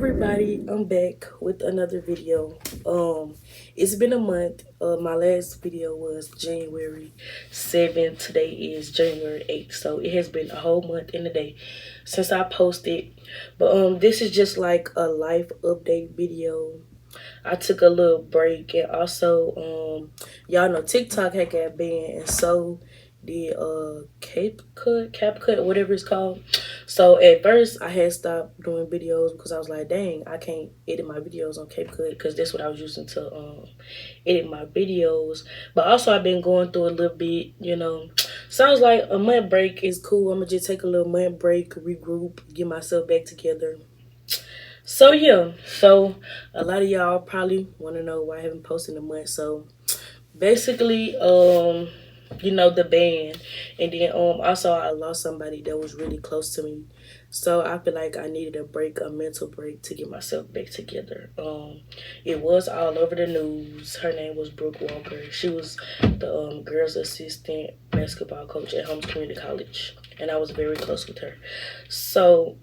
everybody, I'm back with another video. It's been a month. My last video was January 7th. Today is January 8th. So it has been a whole month and a day since I posted. But this is just like a life update video. I took a little break, and also y'all know TikTok had got banned, and so did CapCut, whatever it's called. So at first I had stopped doing videos because I was like, dang, I can't edit my videos on CapCut because that's what I was using to edit my videos. But also I've been going through a little bit. Sounds like a month break is cool. I'm gonna just take a little month break, regroup, get myself back together. So yeah, so a lot of y'all probably want to know why I haven't posted in a month. So basically, the band, and then also I lost somebody that was really close to me. So I feel like I needed a break, a mental break, to get myself back together. It was all over the news. Her name was Brooke Walker. She was the girls' assistant basketball coach at Holmes Community College, and I was very close with her. So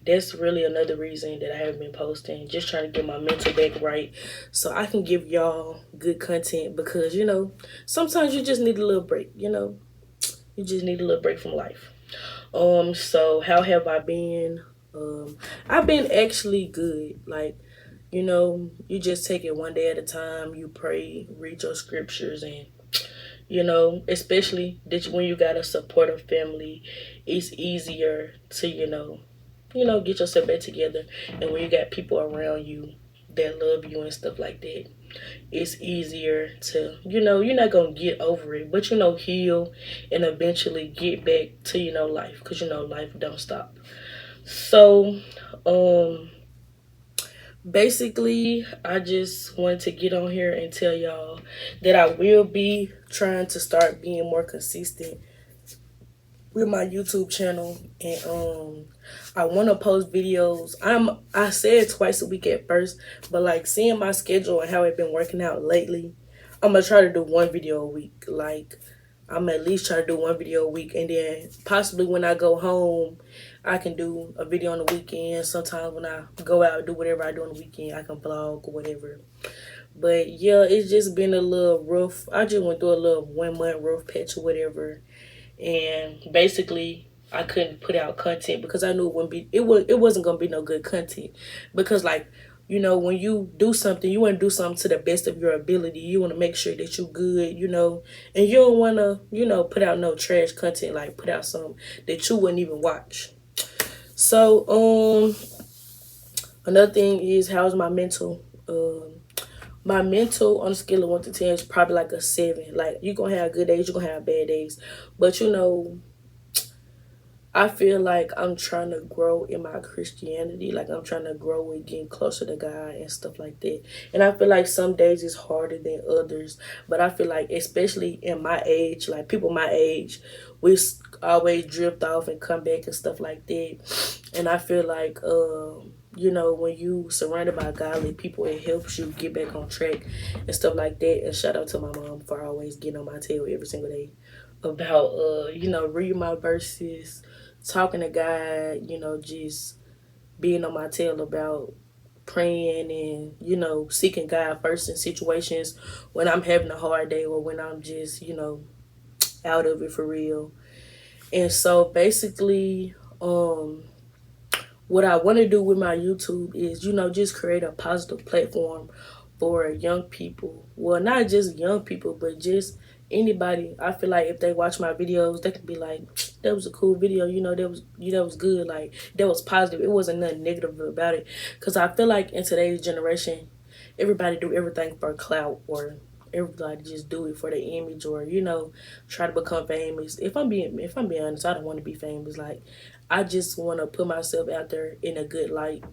that's really another reason that I haven't been posting. Just trying to get my mental back right, so I can give y'all good content, because sometimes you just need a little break. You just need a little break from life. So how have I been? I've been actually good. Like, you just take it one day at a time. You pray, read your scriptures, and especially that when you got a supportive family, it's easier to get yourself back together. And when you got people around you that love you and stuff like that, it's easier to, you're not gonna get over it, but heal and eventually get back to life, because life don't stop. So basically I just wanted to get on here and tell y'all that I will be trying to start being more consistent with my YouTube channel, and I want to post videos. I said twice a week at first, but like seeing my schedule and how it's been working out lately, I'm gonna try to do one video a week. Like, I'm at least try to do one video a week, and then possibly when I go home, I can do a video on the weekend. Sometimes when I go out and do whatever I do on the weekend, I can vlog or whatever. But yeah, it's just been a little rough. I just went through a little 1 month rough patch or whatever, and basically I couldn't put out content because I knew it wasn't gonna be no good content, because like, when you do something, you want to do something to the best of your ability. You want to make sure that you're good, and you don't want to put out no trash content, like put out something that you wouldn't even watch. So another thing is, how's my mental? My mental on a scale of 1 to 10 is probably like a 7. Like, you're gonna have good days, you're gonna have bad days, but I feel like I'm trying to grow in my Christianity. Like, I'm trying to grow and getting closer to God and stuff like that. And I feel like some days it's harder than others. But I feel like, especially in my age, like people my age, we always drift off and come back and stuff like that. And I feel like, when you surrounded by godly people, it helps you get back on track and stuff like that. And shout out to my mom for always getting on my tail every single day about, reading my verses, talking to God, just being on my tail about praying and, seeking God first in situations when I'm having a hard day, or when I'm just, out of it for real. And so basically, what I want to do with my YouTube is, just create a positive platform for young people. Well, not just young people, but just anybody. I feel like if they watch my videos, they can be like, that was a cool video, that was good, like that was positive. It wasn't nothing negative about it. Because I feel like in today's generation, everybody do everything for clout, or everybody just do it for the image, or try to become famous. If I'm being honest, I don't want to be famous. Like, I just want to put myself out there in a good light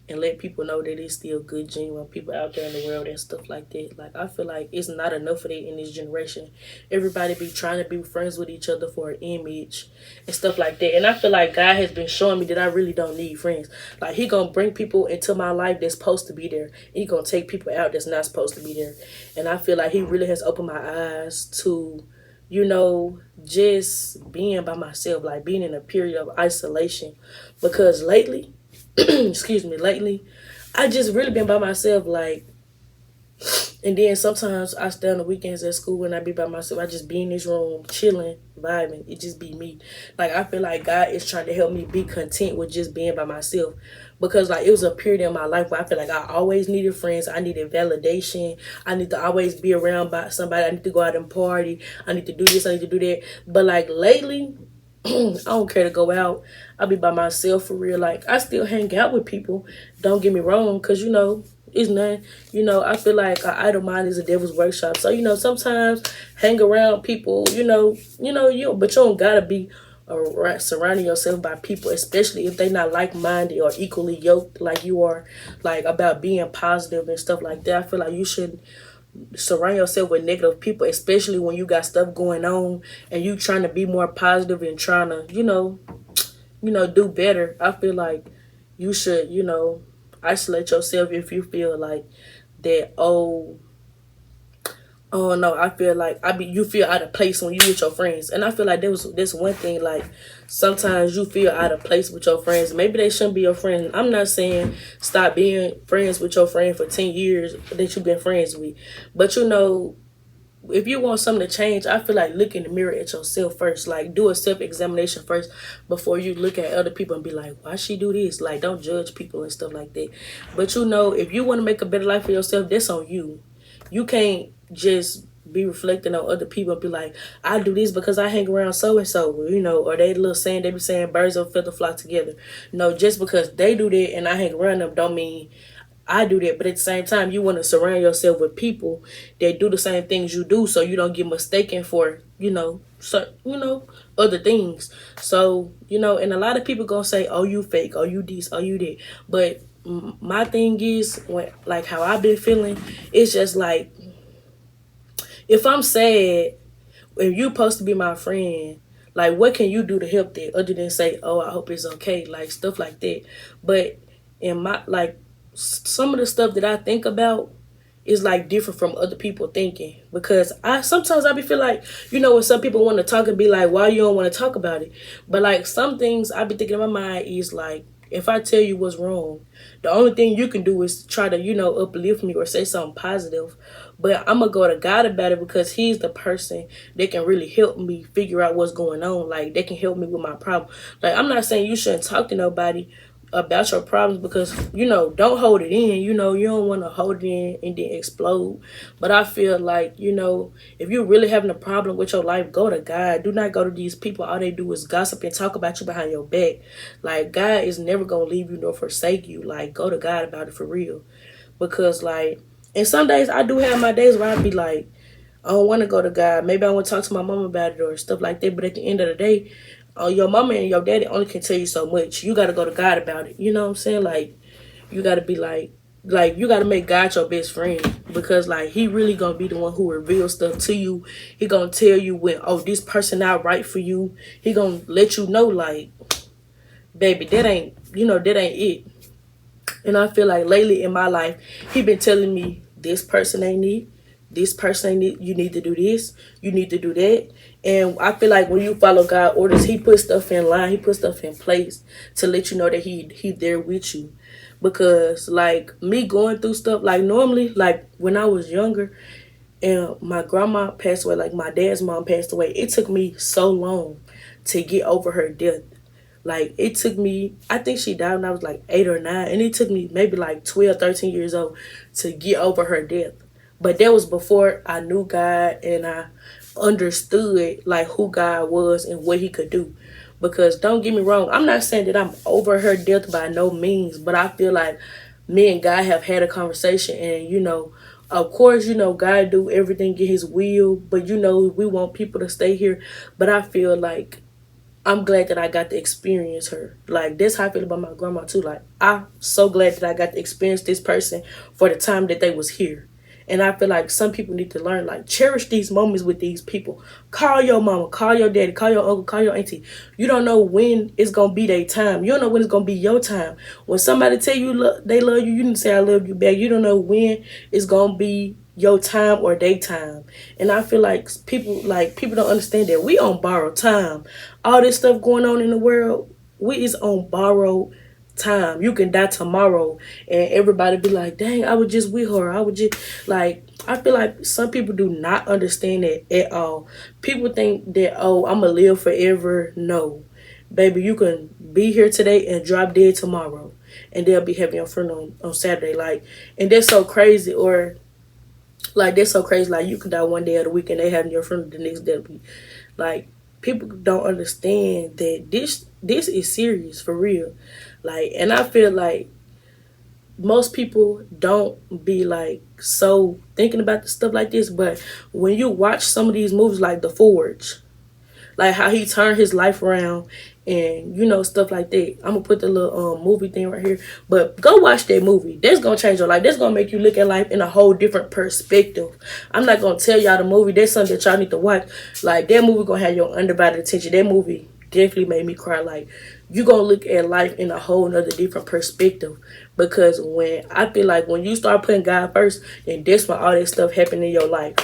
and let people know that it's still good, genuine people out there in the world and stuff like that. Like, I feel like it's not enough of that in this generation. Everybody be trying to be friends with each other for an image and stuff like that. And I feel like God has been showing me that I really don't need friends. Like, He gonna bring people into my life that's supposed to be there, and He gonna take people out that's not supposed to be there. And I feel like He really has opened my eyes to, just being by myself, like being in a period of isolation. Because lately, excuse me, lately, I just really been by myself, like, and then sometimes I stay on the weekends at school and I be by myself. I just be in this room chilling, vibing. It just be me. Like I feel like God is trying to help me be content with just being by myself. Because like it was a period in my life where I feel like I always needed friends. I needed validation. I need to always be around by somebody. I need to go out and party. I need to do this. I need to do that. But like lately, I don't care to go out. I be by myself for real. Like I still hang out with people. Don't get me wrong, cause it's nothing. I feel like an idle mind is a devil's workshop. So sometimes hang around people. But you don't gotta be surrounding yourself by people, especially if they not like minded or equally yoked like you are, like about being positive and stuff like that. I feel like you should surround yourself with negative people, especially when you got stuff going on and you trying to be more positive and trying to, do better. I feel like you should, isolate yourself if you feel like that. Oh no, I feel like you feel out of place when you with your friends. And I feel like this one thing, like sometimes you feel out of place with your friends. Maybe they shouldn't be your friend. I'm not saying stop being friends with your friend for 10 years that you've been friends with. But if you want something to change, I feel like look in the mirror at yourself first. Like do a self-examination first before you look at other people and be like, why she do this? Like don't judge people and stuff like that. But if you want to make a better life for yourself, that's on you. You can't just be reflecting on other people and be like, I do this because I hang around so and so, or they little saying they be saying birds of a feather flock together. No, just because they do that and I hang around them don't mean I do that. But at the same time, you want to surround yourself with people that do the same things you do, so you don't get mistaken for other things. So and a lot of people gonna say, oh, you fake, oh, you this, oh, you that. But my thing is, when like how I've been feeling, it's just like if I'm sad, if you supposed to be my friend, like what can you do to help that other than say, oh, I hope it's okay, like stuff like that. But in my like some of the stuff that I think about is like different from other people thinking, because I sometimes I be feel like when some people want to talk and be like, why you don't want to talk about it. But like some things I be thinking in my mind is like, if I tell you what's wrong, the only thing you can do is try to uplift me or say something positive. But I'm gonna go to God about it, because he's the person that can really help me figure out what's going on. Like they can help me with my problem. Like I'm not saying you shouldn't talk to nobody about your problems, because don't hold it in. You don't want to hold it in and then explode. But I feel like if you're really having a problem with your life, go to God. Do not go to these people. All they do is gossip and talk about you behind your back. Like God is never gonna leave you nor forsake you. Like go to God about it for real. Because like, and some days I do have my days where I be like, I don't want to go to God. Maybe I want to talk to my mom about it or stuff like that. But at the end of the day, your mama and your daddy only can tell you so much. You got to go to God about it. You know what I'm saying? Like, you got to be like you got to make God your best friend, because like he really going to be the one who reveals stuff to you. He going to tell you when, oh, this person not right for you. He going to let you know, like, baby, that ain't it. And I feel like lately in my life, he been telling me this person ain't it. This person ain't it. You need to do this. You need to do that. And I feel like when you follow God orders, he put stuff in line. He put stuff in place to let you know that he there with you. Because like me going through stuff, like normally, like when I was younger and my grandma passed away, like my dad's mom passed away, it took me so long to get over her death. Like it took me, I think she died when I was like 8 or 9, and it took me maybe like 12, 13 years old to get over her death. But that was before I knew God and I understood like who God was and what he could do. Because don't get me wrong, I'm not saying that I'm over her death by no means, but I feel like me and God have had a conversation, and of course, God do everything in his will, but we want people to stay here. But I feel like I'm glad that I got to experience her. Like, that's how I feel about my grandma, too. Like, I'm so glad that I got to experience this person for the time that they was here. And I feel like some people need to learn, like, cherish these moments with these people. Call your mama, call your daddy, call your uncle, call your auntie. You don't know when it's going to be their time. You don't know when it's going to be your time. When somebody tell you they love you, you need to say I love you back. You don't know when it's going to be your time or daytime. And I feel like people don't understand that we on borrowed time. All this stuff going on in the world, we is on borrowed time. You can die tomorrow and everybody be like, dang, I was just with her. I would just like I feel like some people do not understand it at all. People think that, oh, I'ma live forever. No. Baby, you can be here today and drop dead tomorrow. And they'll be having your funeral on Saturday. Like, and that's so crazy. Or like that's so crazy. Like you can die one day of the week and they having your funeral the next day of the week. Like people don't understand that this is serious for real. Like, and I feel like most people don't be like so thinking about the stuff like this, but when you watch some of these movies like The Forge, like how he turned his life around and stuff like that. I'm gonna put the little movie thing right here, but go watch that movie. That's gonna change your life. That's gonna make you look at life in a whole different perspective. I'm not gonna tell y'all the movie. That's something that y'all need to watch. Like that movie gonna have your undivided attention. That movie definitely made me cry. Like you gonna look at life in a whole nother different perspective, because when I feel like when you start putting God first, then that's when all that stuff happen in your life.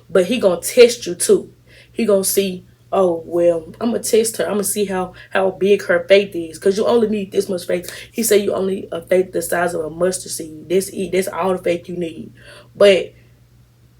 But he gonna test you too. He gonna see, oh well, I'm gonna test her. I'm gonna see how big her faith is, because you only need this much faith. He said you only a faith the size of a mustard seed. That's all the faith you need. But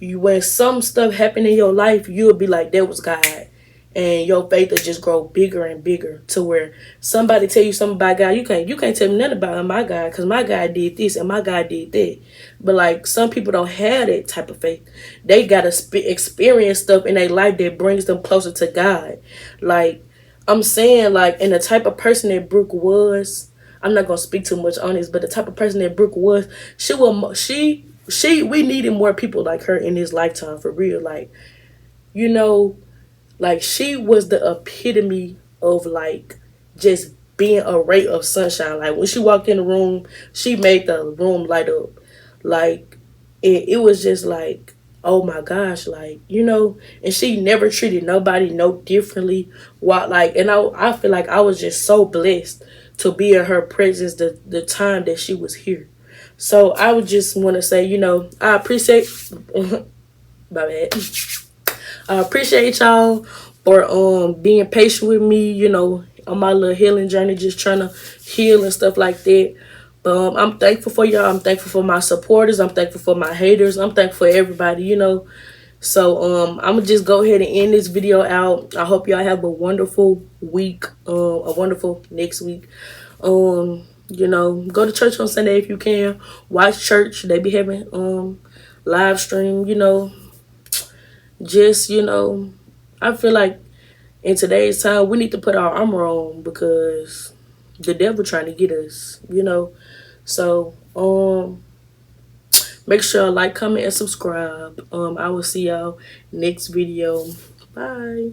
when some stuff happen in your life, you'll be like, that was God. And your faith will just grow bigger and bigger, to where somebody tell you something about God, you can't tell me nothing about my God, because my God did this and my God did that. But like some people don't have that type of faith. They gotta experience stuff in their life that brings them closer to God. Like I'm saying, like, and the type of person that Brooke was, I'm not gonna speak too much on this, but the type of person that Brooke was, we needed more people like her in this lifetime, for real. Like, you know, like she was the epitome of like just being a ray of sunshine. Like when she walked in the room, she made the room light up. Like it was just like, oh my gosh, like, and she never treated nobody no differently. What like, and I feel like I was just so blessed to be in her presence the time that she was here. So I would just want to say, I appreciate my bad. I appreciate y'all for being patient with me, on my little healing journey, just trying to heal and stuff like that. But I'm thankful for y'all. I'm thankful for my supporters. I'm thankful for my haters. I'm thankful for everybody. So I'm gonna just go ahead and end this video out. I hope y'all have a wonderful week, a wonderful next week. Go to church on Sunday if you can. Watch church. They be having live stream, just I feel like in today's time we need to put our armor on, because the devil trying to get us. So make sure like, comment, and subscribe. I will see y'all next video. Bye.